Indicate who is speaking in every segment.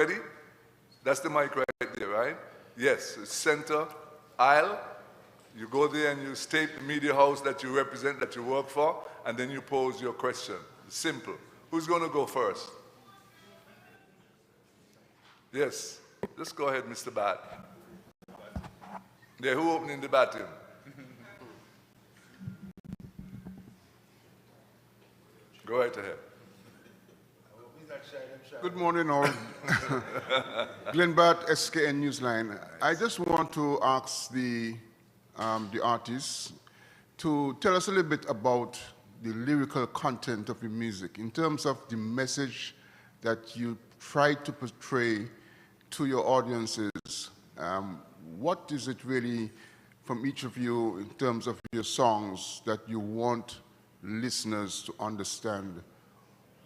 Speaker 1: Ready? That's the mic right there, right? Yes, center aisle. You go there and you state the media house that you represent, that you work for, and then you pose your question. Simple. Who's going to go first? Yes. Just go ahead, Mr. Bat. Yeah, who opening the bathroom? Go right ahead.
Speaker 2: Good morning, all. Glenn Bart, SKN Newsline. I just want to ask the artists to tell us a little bit about the lyrical content of your music in terms of the message that you try to portray to your audiences. What is it really from each of you in terms of your songs that you want listeners to understand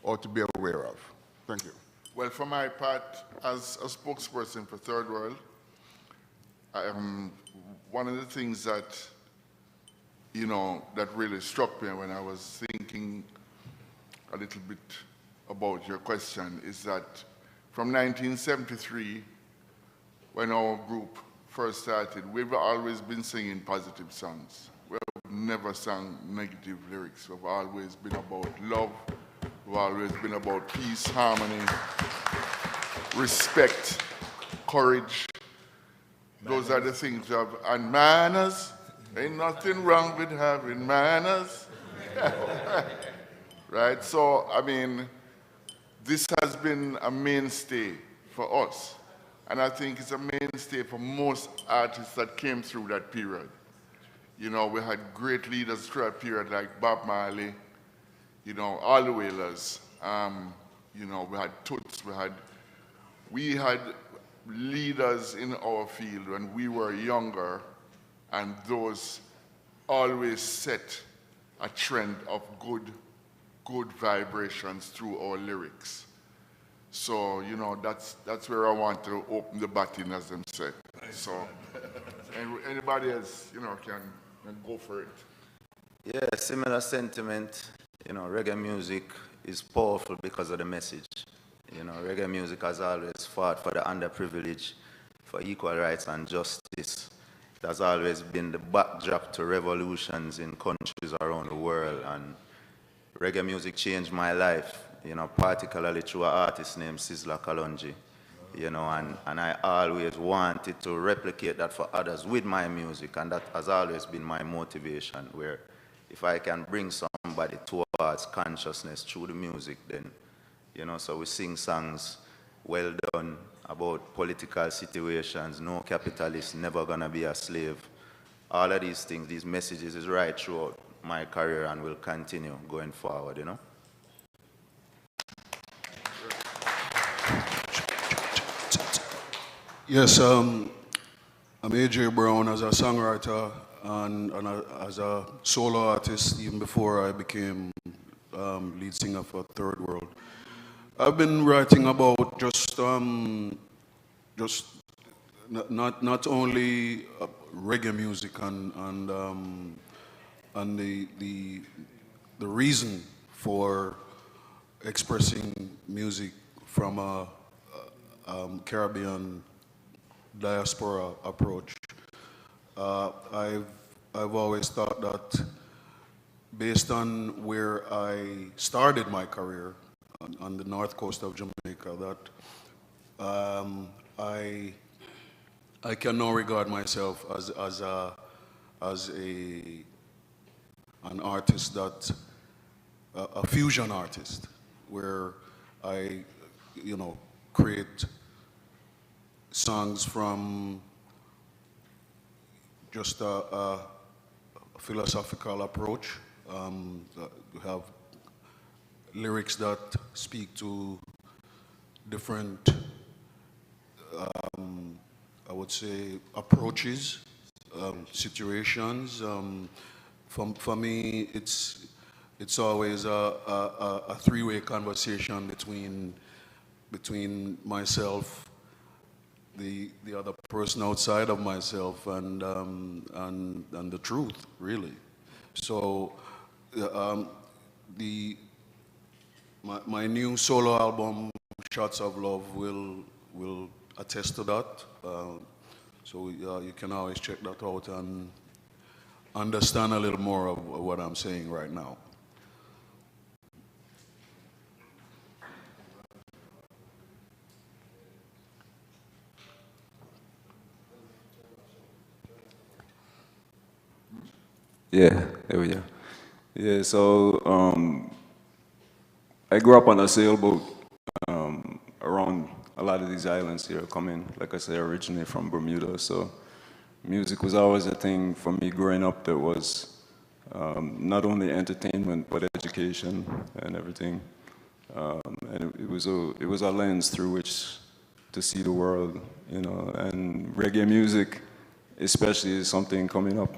Speaker 2: or to be aware of? Thank you.
Speaker 3: Well, for my part, as a spokesperson for Third World, one of the things that, that really struck me when I was thinking a little bit about your question is that from 1973, when our group first started, we've always been singing positive songs. We've never sung negative lyrics. We've always been about love. We've always been about peace, harmony, respect, courage. Those are the things of, and manners. Ain't nothing wrong with having manners. Right? So, I mean, this has been a mainstay for us. And I think it's a mainstay for most artists that came through that period. We had great leaders through that period like Bob Marley, all the Wailers. We had Toots, we had leaders in our field when we were younger, and those always set a trend of good vibrations through our lyrics. So, that's where I want to open the button, as them say. So, anybody else, can go for it.
Speaker 4: Yeah, similar sentiment. Reggae music is powerful because of the message. Reggae music has always fought for the underprivileged, for equal rights and justice. It has always been the backdrop to revolutions in countries around the world, and reggae music changed my life, particularly through an artist named Sizzla Kalonji, and I always wanted to replicate that for others with my music, and that has always been my motivation, where if I can bring somebody towards consciousness through the music, then, so we sing songs well done about political situations, no capitalist, never gonna be a slave. All of these things, these messages is right throughout my career and will continue going forward,
Speaker 5: Yes, I'm AJ Brown as a songwriter and as a solo artist, even before I became lead singer for Third World. I've been writing about just not only reggae music and the reason for expressing music from a Caribbean diaspora approach. I've always thought that based on where I started my career on the north coast of Jamaica, that I can now regard myself as an artist that a fusion artist, where I create songs from just a philosophical approach. We have lyrics that speak to different, I would say, approaches, situations. For me, it's always a three-way conversation between myself, the other person outside of myself, and the truth, really. So my new solo album, Shots of Love, will will attest to that. So you can always check that out and understand a little more of what I'm saying right now.
Speaker 6: Yeah, there we go. Yeah, so I grew up on a sailboat around a lot of these islands here coming, like I said, originally from Bermuda. So music was always a thing for me growing up that was not only entertainment, but education and everything. And it was a lens through which to see the world, you know, and reggae music especially is something coming up.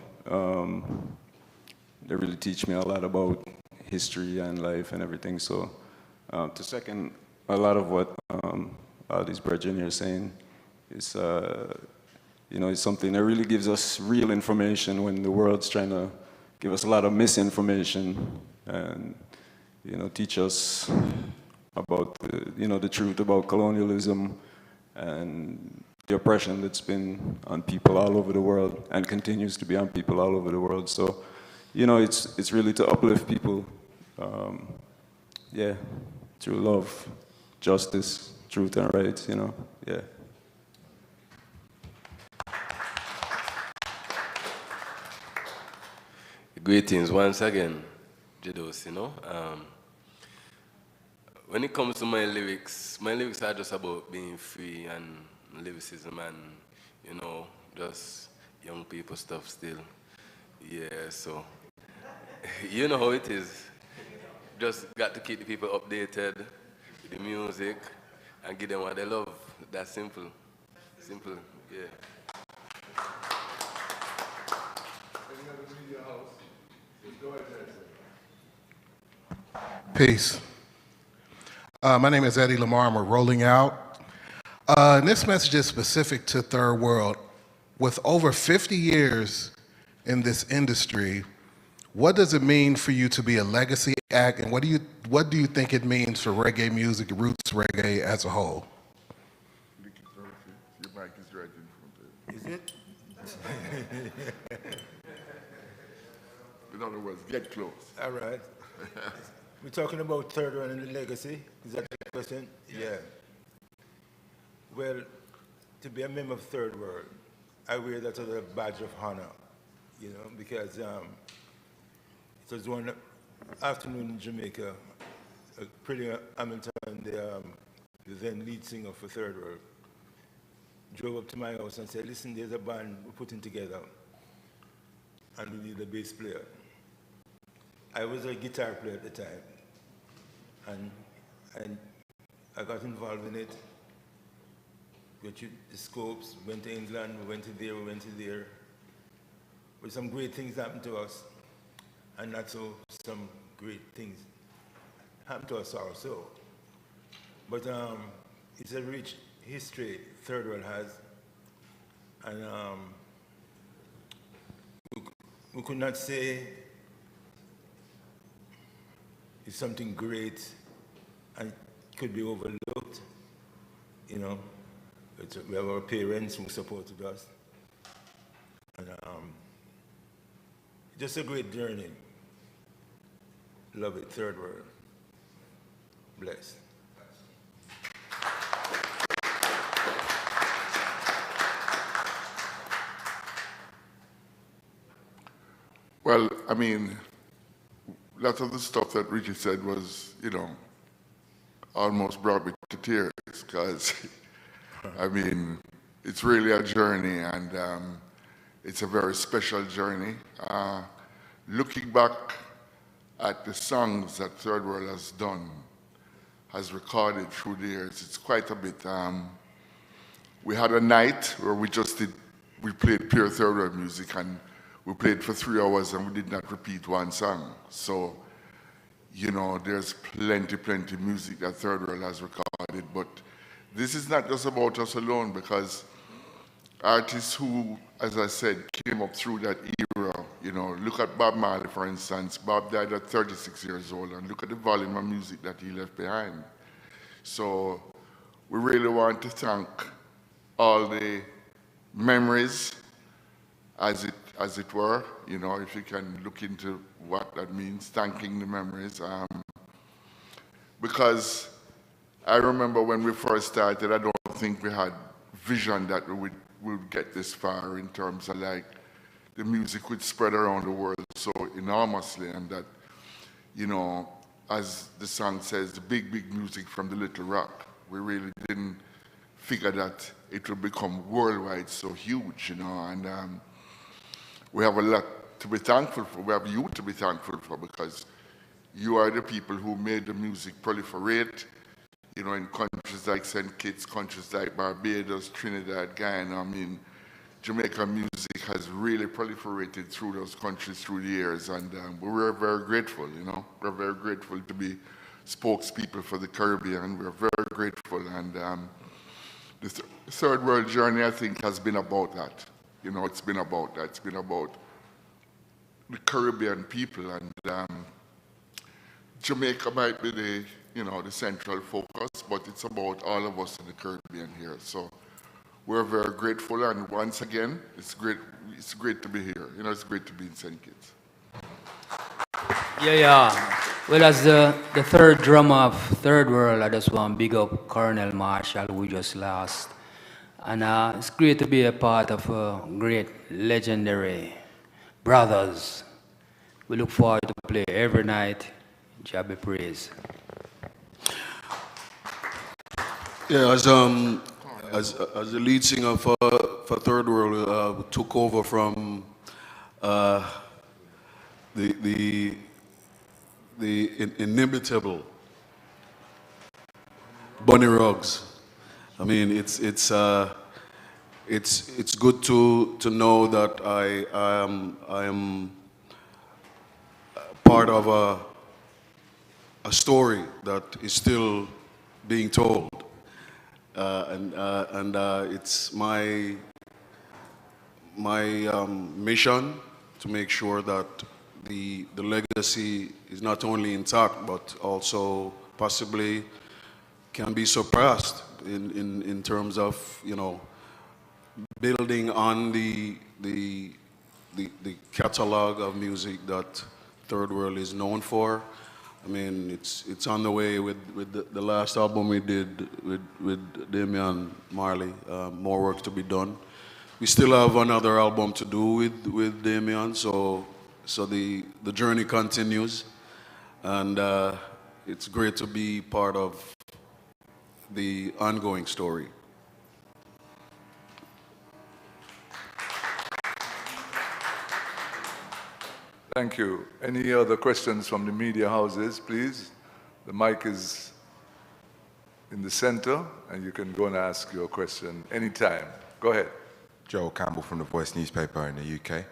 Speaker 6: They really teach me a lot about history and life and everything. So to second a lot of what all these brethren here are saying, is, you know, it's something that really gives us real information when the world's trying to give us a lot of misinformation and, you know, teach us about, you know, the truth about colonialism and the oppression that's been on people all over the world and continues to be on people all over the world. So, you know, it's really to uplift people, yeah, through love, justice, truth and rights, you know, yeah.
Speaker 7: Greetings once again, Jidos, you know. When it comes to my lyrics are just about being free and lyricism and, you know, just young people stuff still. Yeah, so, you know how it is. Just got to keep the people updated with the music and give them what they love. That's simple. Simple, yeah.
Speaker 8: Peace. My name is Eddie Lamar, and we're rolling out. And this message is specific to Third World. With over 50 years in this industry, what does it mean for you to be a legacy act, and what do you think it means for reggae music, roots reggae as a whole?
Speaker 3: Your mic is right in front of you.
Speaker 9: Is it?
Speaker 3: In other words, get close.
Speaker 9: All right. We're talking about Third World and the legacy. Is that the question? Yeah. Well, to be a member of Third World, I wear that as a badge of honor, you know, because it was one afternoon in Jamaica, Pretty Hamilton, the then lead singer for Third World, drove up to my house and said, listen, there's a band we're putting together, and we need a bass player. I was a guitar player at the time, and I got involved in it. Got you the scopes, went to England, we went to there. But some great things happened to us, and not so some great things happened to us also. But it's a rich history Third World has, and we could not say it's something great and could be overlooked, you know. We have our parents who supported us, and just a great journey. Love it, Third World. Bless.
Speaker 3: Well, I mean, lots of the stuff that Richie said was, you know, almost brought me to tears because, I mean, it's really a journey and it's a very special journey. Looking back at the songs that Third World has done, has recorded through the years, it's quite a bit. We had a night where we played pure Third World music, and we played for 3 hours and we did not repeat one song. So, you know, there's plenty music that Third World has recorded, but this is not just about us alone, because artists who, as I said, came up through that era, you know, look at Bob Marley, for instance. Bob died at 36 years old, and look at the volume of music that he left behind. So we really want to thank all the memories, as it were, you know, if you can look into what that means, thanking the memories. Because I remember when we first started, I don't think we had vision that we would get this far in terms of like the music would spread around the world so enormously, and that, you know, as the song says, the big, big music from the Little Rock. We really didn't figure that it would become worldwide so huge, you know, and we have a lot to be thankful for. We have you to be thankful for, because you are the people who made the music proliferate, you know, in countries like St. Kitts, countries like Barbados, Trinidad, Guyana. I mean, Jamaican music has really proliferated through those countries through the years, and we're very grateful, you know. We're very grateful to be spokespeople for the Caribbean. We're very grateful, and the third world journey, I think, has been about that. You know, it's been about that. It's been about the Caribbean people, and Jamaica might be the, you know, the central focus, but it's about all of us in the Caribbean here. So we're very grateful, and once again, it's great to be here. You know, it's great to be in St. Kitts.
Speaker 10: Yeah. Well, as the third drummer of Third World, I just want to big up Colonel Marshall, who just lost. And it's great to be a part of great, legendary brothers. We look forward to play every night. Jah be praised.
Speaker 5: Yeah, as the lead singer for Third World, took over from the inimitable Bunny Ruggs. I mean, it's good to know that I am part of a story that is still being told, and it's my mission to make sure that the legacy is not only intact but also possibly can be surpassed in terms of, you know, building on the catalog of music that Third World is known for. I mean, it's on the way with the last album we did with Damian Marley. More work to be done. We still have another album to do with Damian, so the journey continues, and it's great to be part of the ongoing story.
Speaker 1: Thank you. Any other questions from the media houses, please? The mic is in the center, and you can go and ask your question anytime. Go ahead.
Speaker 11: Joel Campbell from The Voice newspaper in the UK.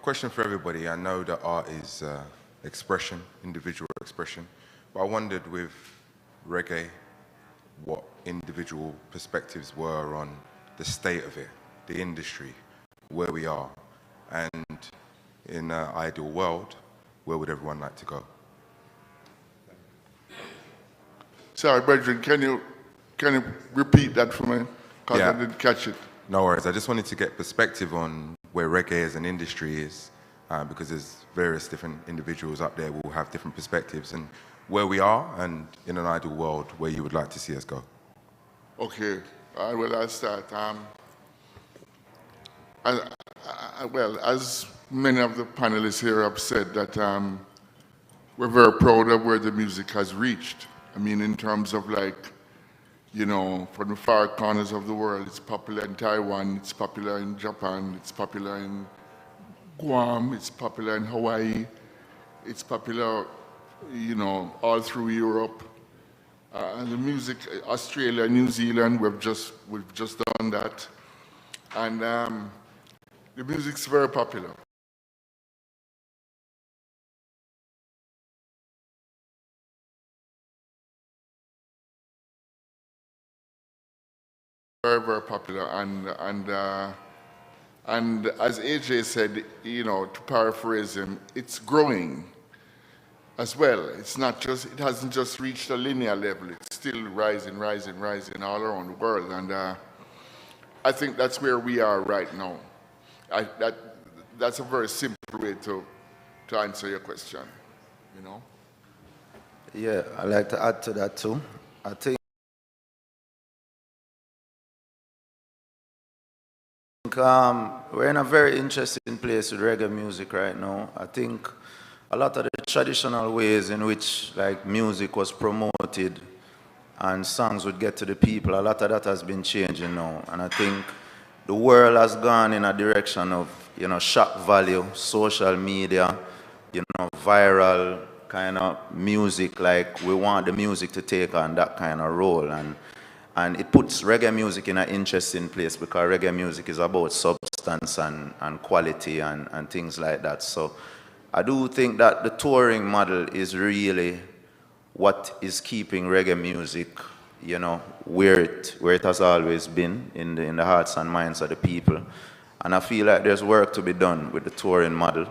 Speaker 11: Question for everybody. I know that art is expression, individual expression, but I wondered with reggae what individual perspectives were on the state of it, the industry, where we are, and in an ideal world, where would everyone like to go?
Speaker 3: Sorry, Brethren, can you repeat that for me? Because
Speaker 11: Yeah.
Speaker 3: I didn't catch it.
Speaker 11: No worries. I just wanted to get perspective on where reggae as an industry is, because there's various different individuals up there who will have different perspectives, and where we are, and in an ideal world, where you would like to see us go.
Speaker 3: Okay, well, I'll start. Well, as many of the panelists here have said, that we're very proud of where the music has reached. I mean, in terms of like, you know, from the far corners of the world, it's popular in Taiwan, it's popular in Japan, it's popular in Guam, it's popular in Hawaii, it's popular, you know, all through Europe. And the music, Australia, New Zealand, we've just done that. And the music's very popular. Very, very popular. And as AJ said, you know, to paraphrase him, it's growing. as well. It hasn't just reached a linear level. It's still rising, rising, rising all around the world. And I think that's where we are right now. That's a very simple way to answer your question, you know?
Speaker 4: Yeah, I'd like to add to that too. I think we're in a very interesting place with reggae music right now. I think a lot of the traditional ways in which like music was promoted and songs would get to the people, a lot of that has been changing now. And I think the world has gone in a direction of, shock value, social media, viral kind of music. Like we want the music to take on that kind of role. And it puts reggae music in an interesting place because reggae music is about substance and quality and things like that. So I do think that the touring model is really what is keeping reggae music, where it has always been in the hearts and minds of the people. And I feel like there's work to be done with the touring model.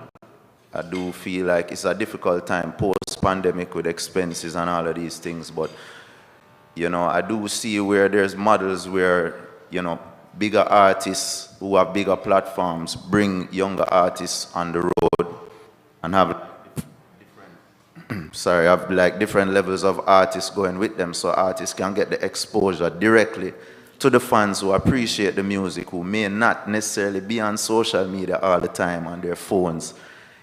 Speaker 4: I do feel like it's a difficult time post-pandemic with expenses and all of these things, but I do see where there's models where, bigger artists who have bigger platforms bring younger artists on the road and have different levels of artists going with them so artists can get the exposure directly to the fans who appreciate the music, who may not necessarily be on social media all the time on their phones.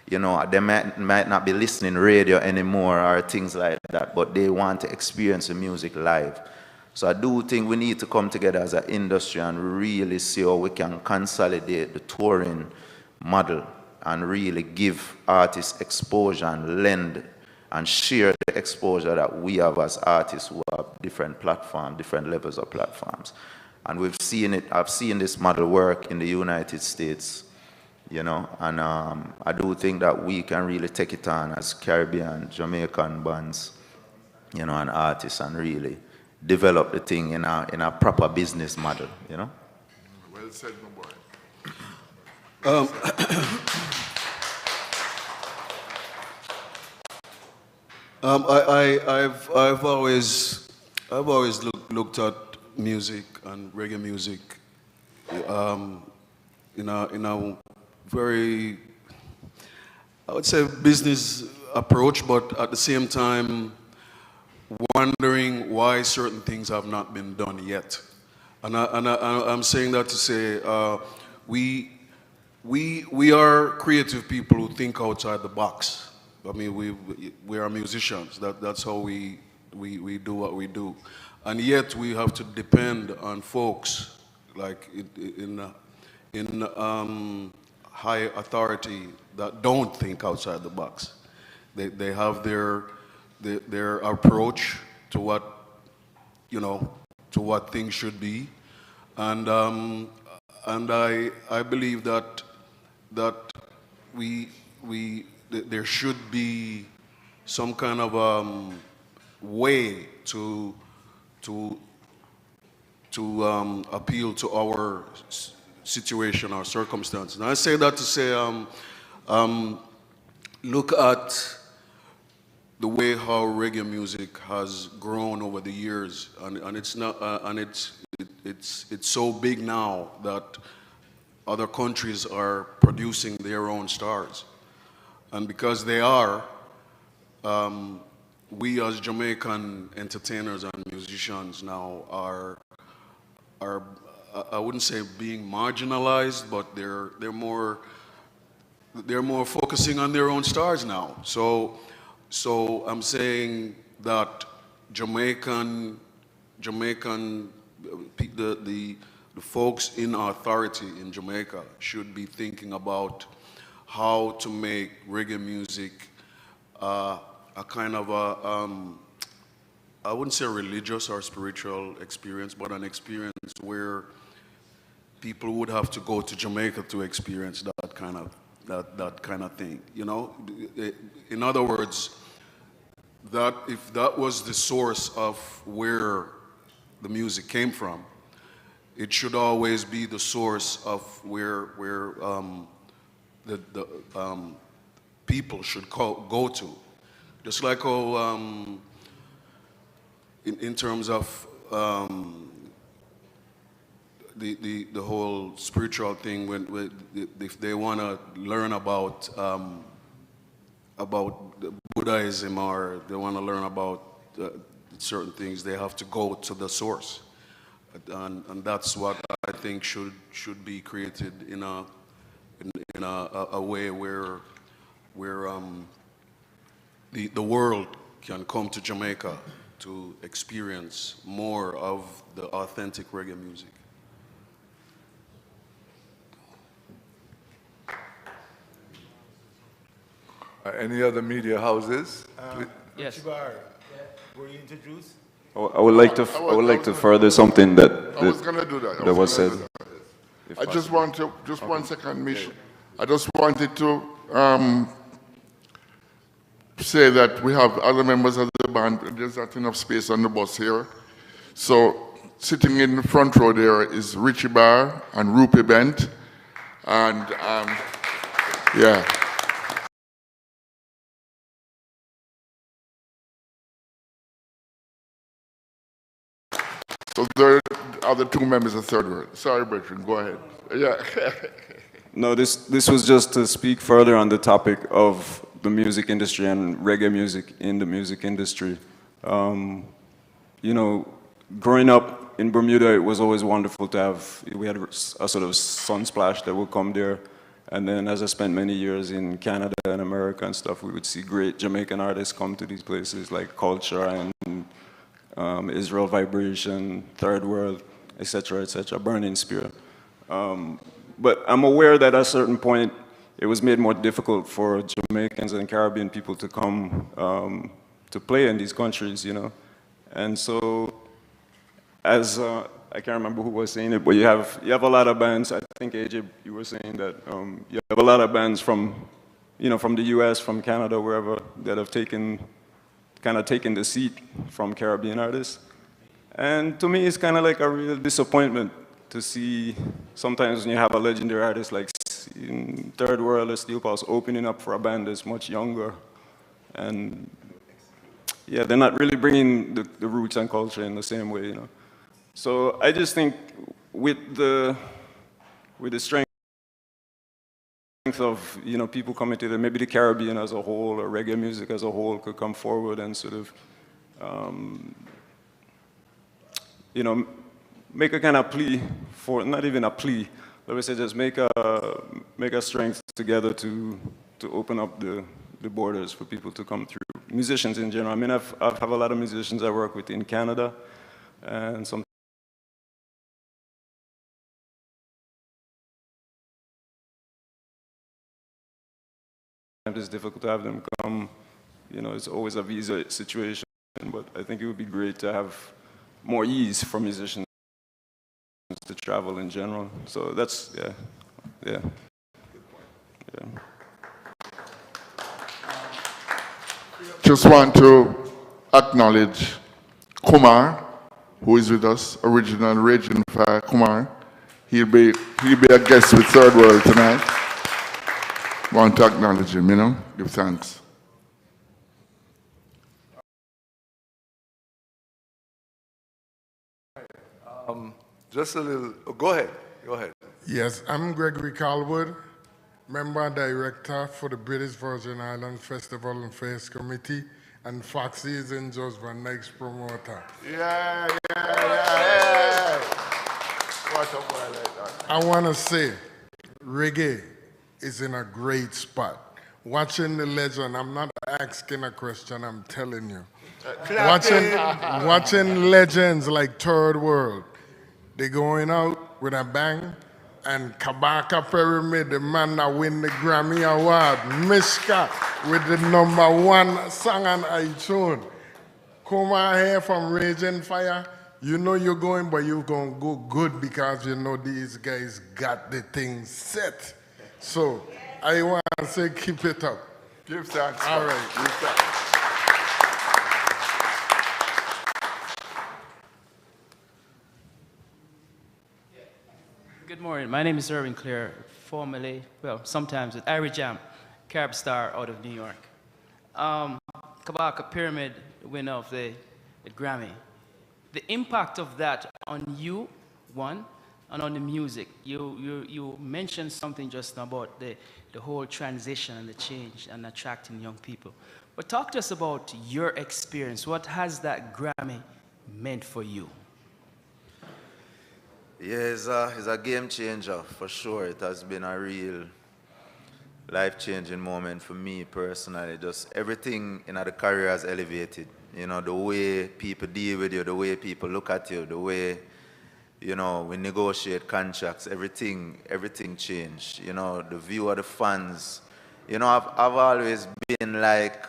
Speaker 4: They might not be listening radio anymore or things like that, but they want to experience the music live. So I do think we need to come together as an industry and really see how we can consolidate the touring model and really give artists exposure and lend and share the exposure that we have as artists who have different platforms, different levels of platforms. And I've seen this model work in the United States, and I do think that we can really take it on as Caribbean, Jamaican bands, and artists and really develop the thing in a proper business model,
Speaker 3: Well said, my boy.
Speaker 5: I've always looked at music and reggae music in a very, I would say, business approach, but at the same time wondering why certain things have not been done yet. And I'm saying that to say we are creative people who think outside the box. I mean, we are musicians. That's how we do what we do, and yet we have to depend on folks like in high authority that don't think outside the box. They have their approach to what to what things should be, and I believe that there should be some kind of way to appeal to our situation, our circumstances. And I say that to say, look at the way how reggae music has grown over the years, and it's not, and it's so big now that other countries are producing their own stars. And because they are, we as Jamaican entertainers and musicians now are I wouldn't say being marginalized, but they're more focusing on their own stars now. So I'm saying that the folks in authority in Jamaica should be thinking about how to make reggae music a kind of I wouldn't say religious or spiritual experience, but an experience where people would have to go to Jamaica to experience that kind of thing. In other words, that if that was the source of where the music came from, it should always be the source of where the people should go to Just like how, in terms of the whole spiritual thing, if they want to learn about Buddhism, or they want to learn about certain things, they have to go to the source, and that's what I think should be created in a way where the world can come to Jamaica to experience more of the authentic reggae music.
Speaker 1: Any other media houses?
Speaker 10: Yes.
Speaker 9: Were you introduced?
Speaker 6: I would like to further something that
Speaker 3: I was going to do that.
Speaker 6: that was said.
Speaker 3: I just want to, just 1 second, Mish. I just wanted to say that we have other members of the band. There's not enough space on the bus here. So sitting in the front row there is Richie Barr and Rupi Bent. And yeah. So there are the two members of Third World. Sorry, Bertrand, go ahead. Yeah.
Speaker 6: No, this was just to speak further on the topic of the music industry and reggae music in the music industry. You know, growing up in Bermuda, it was always wonderful to have, we had a sort of sunsplash that would come there. And then as I spent many years in Canada and America and stuff, we would see great Jamaican artists come to these places like Culture and Israel Vibration, Third World, etc., Burning Spear. But I'm aware that at a certain point, it was made more difficult for Jamaicans and Caribbean people to come to play in these countries, you know. And so, as I can't remember who was saying it, but you have a lot of bands. I think AJ, you were saying that you have a lot of bands from, you know, from the U.S., from Canada, wherever, that have kind of taken the seat from Caribbean artists. And to me, it's kind of like a real disappointment to see sometimes when you have a legendary artist like in Third World or Steel Pulse opening up for a band that's much younger. And yeah, they're not really bringing the roots and culture in the same way, you know. So I just think with the strength of, you know, people coming to maybe the Caribbean as a whole or reggae music as a whole could come forward and sort of, you know, make a kind of plea for, not even a plea, let me say just make a strength together to open up the borders for people to come through. Musicians in general. I mean, I have a lot of musicians I work with in Canada, and sometimes it's difficult to have them come. You know, it's always a visa situation, but I think it would be great to have more ease for musicians to travel in general. So that's, yeah.
Speaker 3: Just want to acknowledge Kumar, who is with us, original Raging Fire Kumar. He'll be a guest with Third World tonight. Want to acknowledge him, you know, give thanks.
Speaker 1: Just a little, go ahead.
Speaker 12: Yes, I'm Gregory Calwood, member and director for the British Virgin Islands Festival and Fairs Committee, and Foxy is in George Van Dyke's promoter.
Speaker 3: Yeah. What a boy like that.
Speaker 12: I want to say, reggae is in a great spot. Watching the legend, I'm not asking a question, I'm telling you. Watching legends like Third World, they going out with a bang, and Kabaka Pyramid, the man that win the Grammy Award, Mishka with the #1 song on iTunes. Come out here from Raging Fire, you know you're going, but you're going to go good because you know these guys got the thing set. So I want to say keep it up.
Speaker 3: Give thanks.
Speaker 12: All right.
Speaker 3: Give thanks.
Speaker 13: Good morning. My name is Irvin Clear, formerly, well, sometimes with Irie Jam, Carib Star out of New York. Kabaka Pyramid winner of the Grammy. The impact of that on you, one, and on the music. You mentioned something just now about the whole transition and the change and attracting young people. But talk to us about your experience. What has that Grammy meant for you?
Speaker 4: Yeah, it's a game changer for sure. It has been a real life-changing moment for me personally. Just everything in the career has elevated. You know, the way people deal with you, the way people look at you, the way, you know, we negotiate contracts, everything changed. You know, the view of the fans. You know, I've always been like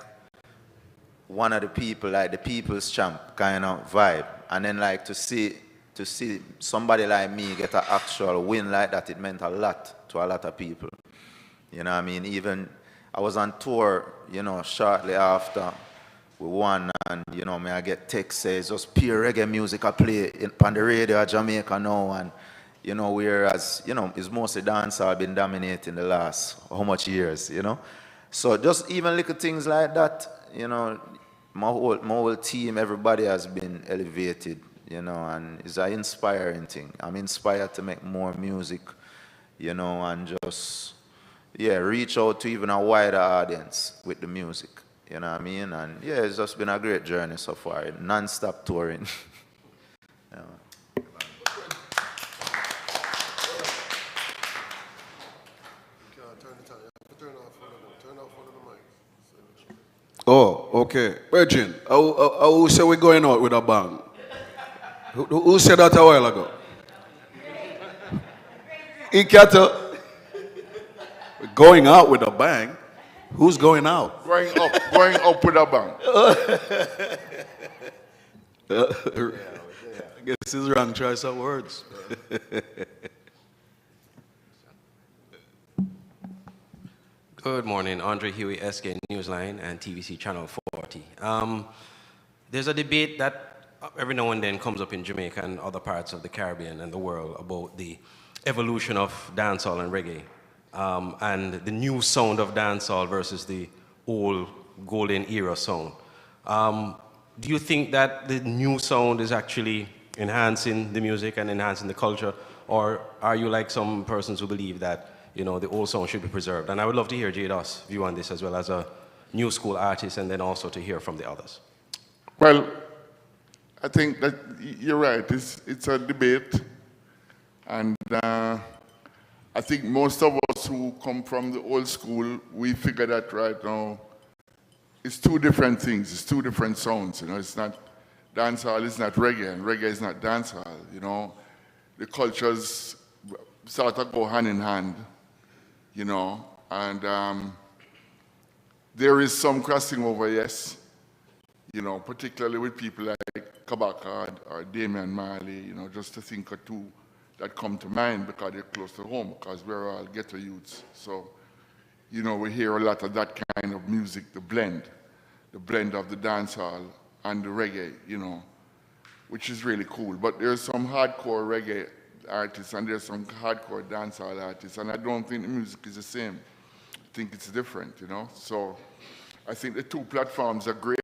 Speaker 4: one of the people, like the people's champ kind of vibe. And then like to see somebody like me get an actual win like that, it meant a lot to a lot of people. You know what I mean? Even I was on tour, you know, shortly after we won, and, you know, I get text says just pure reggae music I play on the radio at Jamaica now, and, you know, whereas, you know, it's mostly dancehall I've been dominating the last how much years, you know? So just even little things like that, you know, my whole team, everybody has been elevated, you know, and it's an inspiring thing. I'm inspired to make more music, you know, and just, yeah, reach out to even a wider audience with the music, you know what I mean? And yeah, it's just been a great journey so far, non-stop touring. Yeah.
Speaker 5: Oh, okay. Virgin, who said we're going out with a bang? Who said that a while ago? Ikato. We're going out with a bang? Who's going out?
Speaker 3: Going up with a bang.
Speaker 5: I guess it's wrong choice of words.
Speaker 14: Good morning, Andre Huey, SK Newsline and TVC Channel 40. There's a debate that every now and then comes up in Jamaica and other parts of the Caribbean and the world about the evolution of dancehall and reggae, and the new sound of dancehall versus the old golden era sound. Do you think that the new sound is actually enhancing the music and enhancing the culture, or are you like some persons who believe that, you know, the old song should be preserved? And I would love to hear J-Dos' view on this as well as a new school artist, and then also to hear from the others.
Speaker 3: Well, I think that you're right. It's a debate. And I think most of us who come from the old school, we figure that right now it's two different things. It's two different sounds. You know, it's not dancehall is not reggae, and reggae is not dancehall. You know, the cultures sort of go hand in hand. You know, and there is some crossing over, yes. You know, particularly with people like Kabaka or Damian Marley. You know, just to think of two that come to mind because they're close to home, because we're all ghetto youths. So, you know, we hear a lot of that kind of music, the blend of the dancehall and the reggae, you know, which is really cool. But there's some hardcore reggae artists and there's some hardcore dancehall artists, and I don't think the music is the same. I think it's different, you know. So I think the two platforms are great,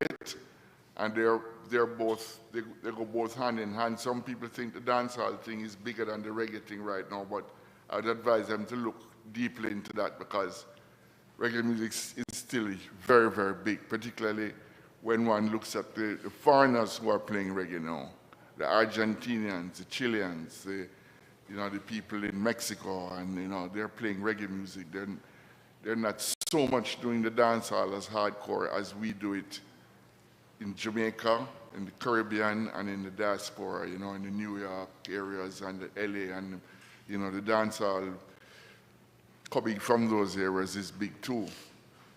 Speaker 3: and they go both hand in hand. Some people think the dancehall thing is bigger than the reggae thing right now, but I'd advise them to look deeply into that, because reggae music is still very, very big, particularly when one looks at the foreigners who are playing reggae now, the Argentinians, the Chileans, you know, the people in Mexico, and, you know, they're playing reggae music. They're not so much doing the dancehall as hardcore as we do it in Jamaica, in the Caribbean, and in the diaspora, you know, in the New York areas and the LA, and, you know, the dancehall coming from those areas is big too.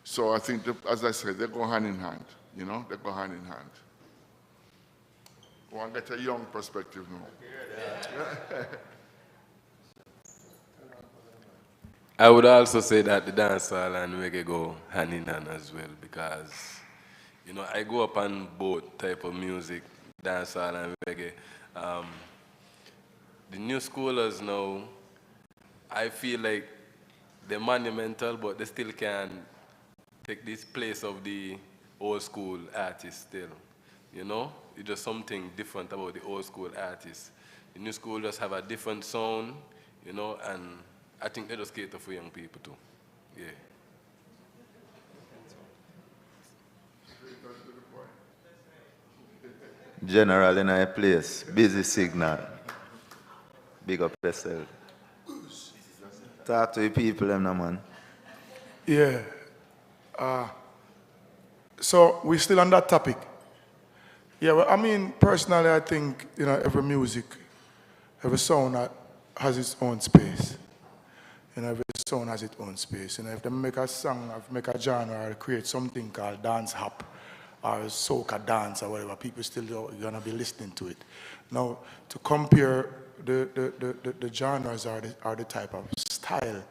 Speaker 3: So I think, as I said, they go hand in hand, you know, they go hand in hand. I want to get a young perspective now.
Speaker 7: I would also say that the dancehall and reggae go hand in hand as well, because, you know, I grew up on both type of music, dancehall and reggae. The new schoolers now, I feel like they're monumental, but they still can take this place of the old school artists still. You know, it's just something different about the old school artists. The new school just have a different sound, you know, and I think they just cater for young people too. Yeah.
Speaker 4: General in a place, busy signal. Big up yourself. Talk to the people, them, no, man.
Speaker 15: Yeah. So we're still on that topic. Yeah, well, I mean, personally, I think, you know, every music, every sound has its own space. You know, every sound has its own space. You know, if they make a song, or make a genre, or create something called dance hop, or soca dance, or whatever, people still gonna be listening to it. Now, to compare the genres or the type of style,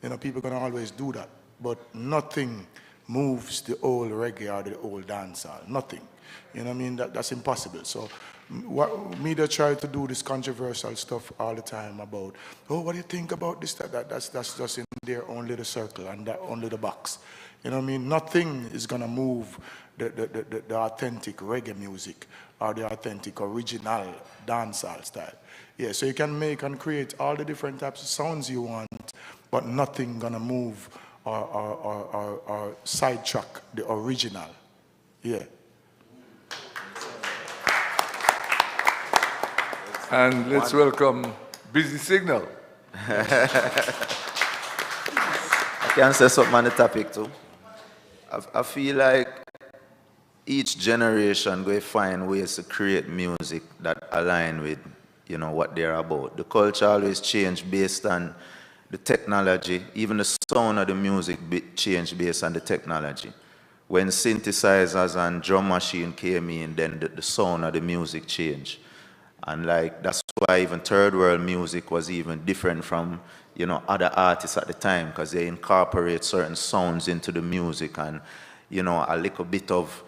Speaker 15: you know, people gonna always do that. But nothing moves the old reggae or the old dancehall. Nothing. You know what I mean? That's impossible. So media try to do this controversial stuff all the time about, oh, what do you think about this? That's just in their own little circle and that own little box. You know what I mean? Nothing is gonna move the authentic reggae music or the authentic original dancehall style. Yeah, so you can make and create all the different types of sounds you want, but nothing gonna move or sidetrack the original. Yeah.
Speaker 1: And let's welcome Busy Signal.
Speaker 4: I can say something on the topic too. I feel like each generation will find ways to create music that align with, you know, what they're about. The culture always change based on the technology. Even the sound of the music change based on the technology. When synthesizers and drum machine came in, then the sound of the music changed. And like, that's why even third world music was even different from, you know, other artists at the time, because they incorporate certain sounds into the music and, you know, a little bit of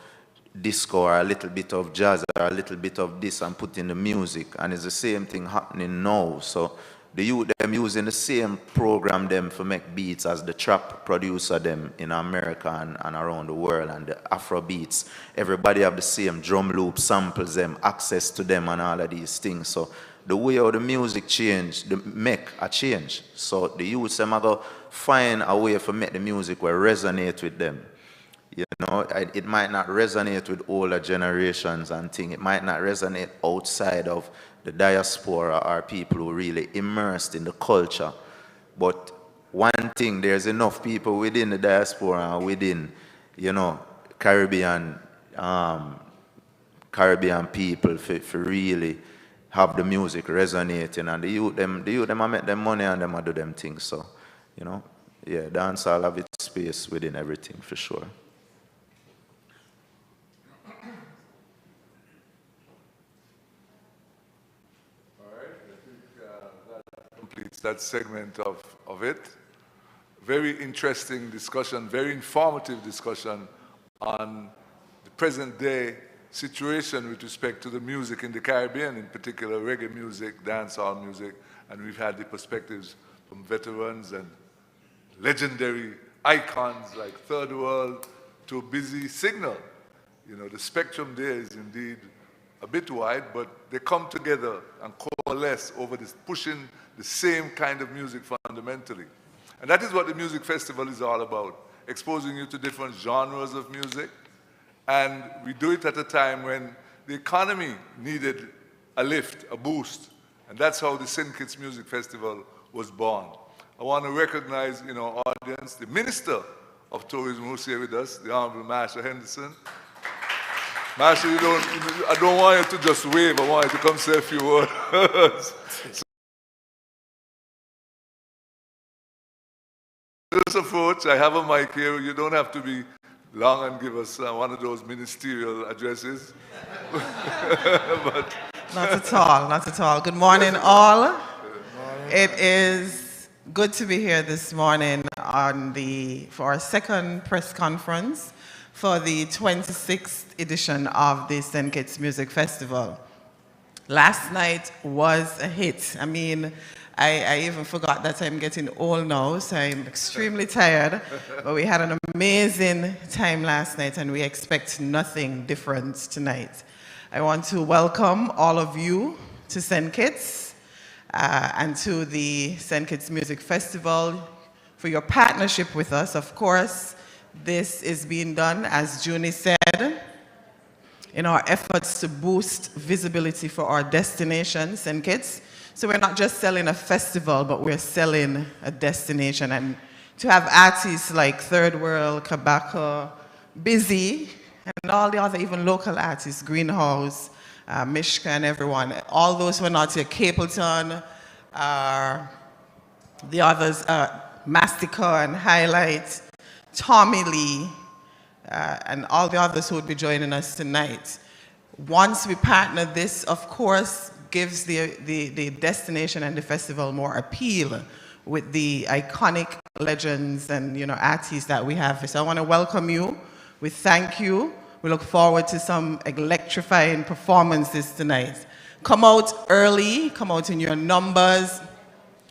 Speaker 4: disco or a little bit of jazz or a little bit of this and put in the music. And it's the same thing happening now. So the youth, them using the same program them for make beats as the trap producer them in America and around the world, and the Afro beats. Everybody have the same drum loop, samples them, access to them and all of these things. So the way how the music change, the make a change. So the youth them are going to find a way to make the music will resonate with them. You know, it might not resonate with older generations and things. It might not resonate outside of the diaspora or people who really immersed in the culture. But one thing, there's enough people within the diaspora and within, you know, Caribbean people for really have the music resonating, and the youth them I make them money and them I do them things. So, you know, yeah, dancehall have its space within everything for sure.
Speaker 1: Completes that segment of it. Very interesting discussion, very informative discussion on the present day situation with respect to the music in the Caribbean, in particular reggae music, dancehall music, and we've had the perspectives from veterans and legendary icons like Third World to Busy Signal. You know, the spectrum there is indeed a bit wide, but they come together and coalesce over this, pushing the same kind of music fundamentally. And that is what the music festival is all about, exposing you to different genres of music. And we do it at a time when the economy needed a lift, a boost. And that's how the St. Kitts Music Festival was born. I want to recognize in our audience the Minister of Tourism who's here with us, the Honorable Marsha Henderson. Marsha, I don't want you to just wave, I want you to come say a few words. Just approach, I have a mic here, you don't have to be long and give us one of those ministerial addresses. But
Speaker 16: not at all, not at all. Good morning, all. Good morning. It is good to be here this morning for our second press conference for the 26th edition of the St. Kitts Music Festival. Last night was a hit. I mean, I even forgot that I'm getting old now, so I'm extremely tired. But we had an amazing time last night, and we expect nothing different tonight. I want to welcome all of you to St. Kitts and to the St. Kitts Music Festival for your partnership with us. Of course, this is being done, as Junie said, in our efforts to boost visibility for our destination, St. Kitts. So we're not just selling a festival, but we're selling a destination. And to have artists like Third World, Kabaka, Busy, and all the other even local artists, Greenhouse, Mishka and everyone, all those who are not here, Capleton, the others, Mastica and Highlight, Tommy Lee, and all the others who would be joining us tonight. Once we partner, this, of course, gives the destination and the festival more appeal with the iconic legends and artists that we have. So I want to welcome you. We thank you. We look forward to some electrifying performances tonight. Come out early, come out in your numbers.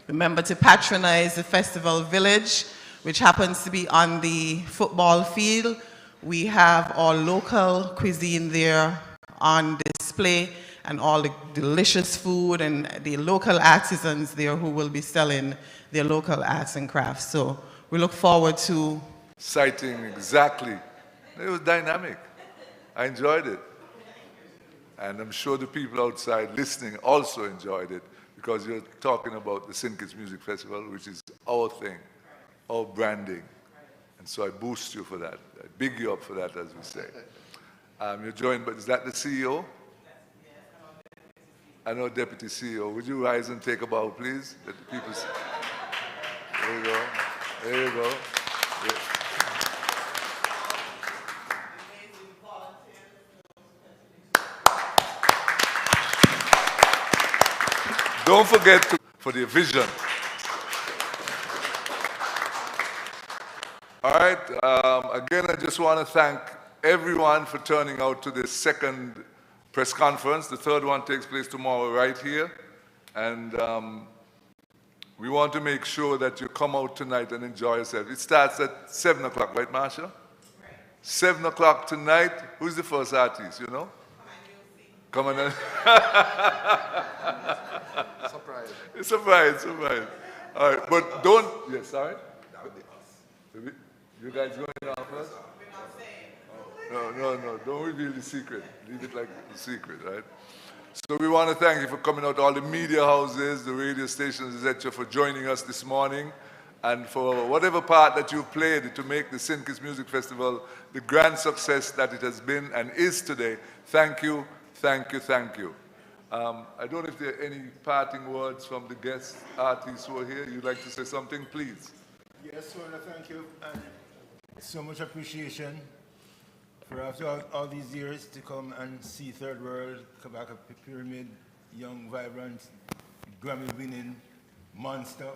Speaker 16: Remember to patronize the Festival Village, which happens to be on the football field. We have our local cuisine there on display, and all the delicious food and the local artisans there who will be selling their local arts and crafts. So we look forward to...
Speaker 1: Exciting, exactly. It was dynamic. I enjoyed it. And I'm sure the people outside listening also enjoyed it, because you're talking about the St. Kitts Music Festival, which is our thing, our branding. And so I boost you for that. I big you up for that, as we say. You're joined, but is that the CEO? I know Deputy CEO. Would you rise and take a bow, please? Let the people see. There you go. There you go. Yeah. Don't forget to, for the vision. All right. Again, I just want to thank everyone for turning out to this second press conference. The third one takes place tomorrow right here. And we want to make sure that you come out tonight and enjoy yourself. It starts at 7 o'clock, right, Marsha? Right. 7 o'clock tonight. Who's the first artist, you know? Come on.
Speaker 17: Surprise.
Speaker 1: It's surprise, surprise. All right, but don't, yes, sorry? You guys going on first? No, don't reveal the secret. Leave it like a secret, right? So we want to thank you for coming out, all the media houses, the radio stations, etc., for joining us this morning, and for whatever part that you played to make the St. Kitts Music Festival the grand success that it has been and is today. Thank you, thank you, thank you. I don't know if there are any parting words from the guest artists who are here. You'd like to say something, please?
Speaker 9: Yes, I want to thank you, and so much appreciation for after all these years to come and see Third World, Kabaka Pyramid, young, vibrant, Grammy-winning monster.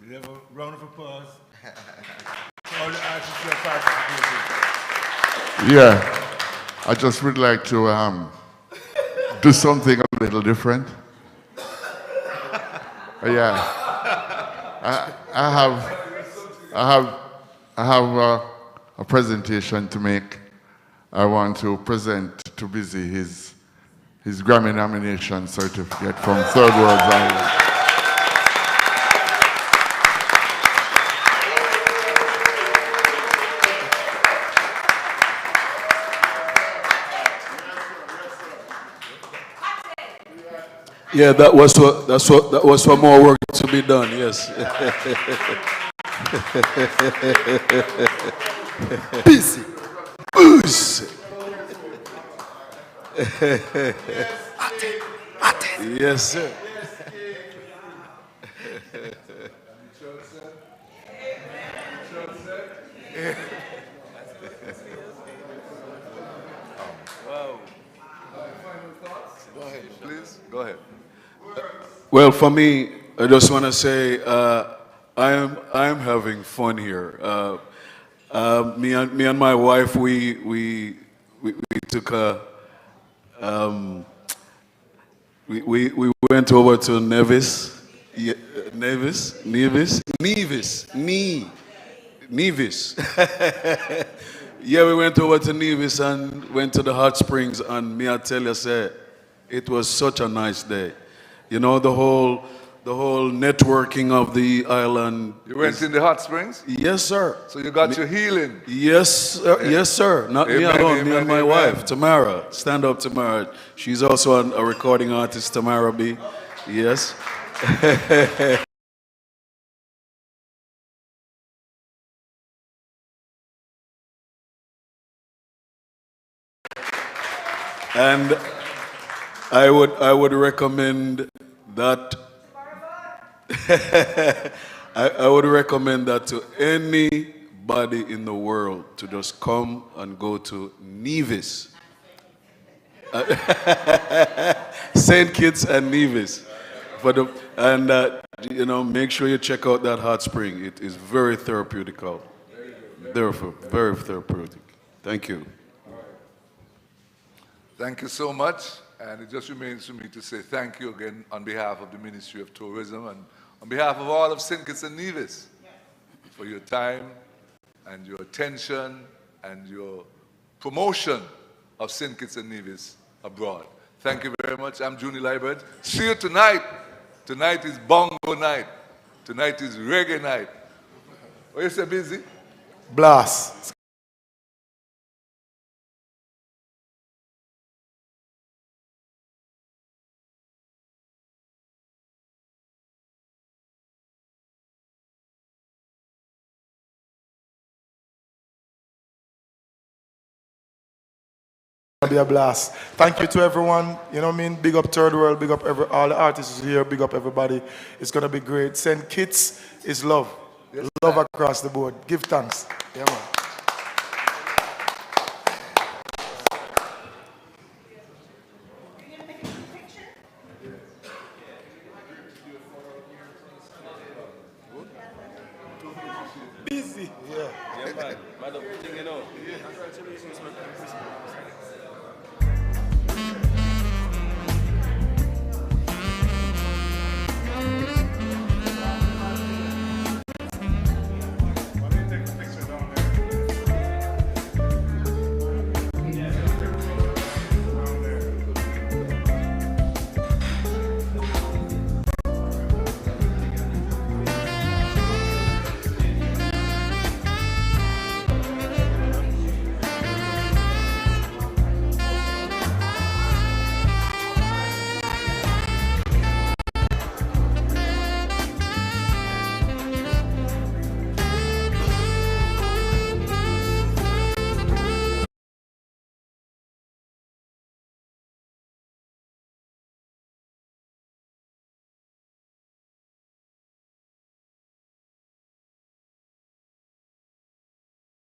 Speaker 9: We have a round of applause for all the artists who are participating.
Speaker 3: Yeah, I just would like to do something a little different. Yeah, I have a presentation to make. I want to present to Busy his Grammy nomination certificate from Third World Island.
Speaker 5: Yeah, that was for more work to be done. Yes. Busy. Busy. Yes, sir.
Speaker 1: Wow. Final thoughts? Go ahead, please. Go ahead.
Speaker 5: Well, for me, I just want to say I'm having fun here. Me and my wife, we took a we went over to Nevis Yeah, Nevis. Yeah, we went over to Nevis and went to the hot springs, and me I tell you, say, it was such a nice day. You know, the whole networking of the island.
Speaker 1: You went in the hot springs?
Speaker 5: Yes, sir.
Speaker 1: So you got your healing?
Speaker 5: Yes, yes, sir. Not me
Speaker 1: Amen,
Speaker 5: alone, me
Speaker 1: amen,
Speaker 5: and my
Speaker 1: amen.
Speaker 5: wife, Tamara. Stand up, Tamara. She's also a recording artist, Tamara B. Yes. And I would recommend that. I would recommend that to anybody in the world to just come and go to Nevis. St. Kitts and Nevis. You know, make sure you check out that hot spring. It is very therapeutical. Therefore, very therapeutic. Thank you.
Speaker 1: Thank you so much. And it just remains for me to say thank you again on behalf of the Ministry of Tourism and on behalf of all of St. Kitts and Nevis for your time and your attention and your promotion of St. Kitts and Nevis abroad. Thank you very much. I'm Juni Liebert. See you tonight. Tonight is bongo night. Tonight is reggae night. What you say, Busy?
Speaker 15: Blast. Be a blast. Thank you to everyone. You know what I mean? Big up Third World, big up all the artists here, big up everybody. It's gonna be great. St. Kitts is love. Yes, love across the board. Give thanks. Yeah, man. Busy. Yeah.
Speaker 7: Yeah, man. Man, you know.
Speaker 15: Congratulations, man.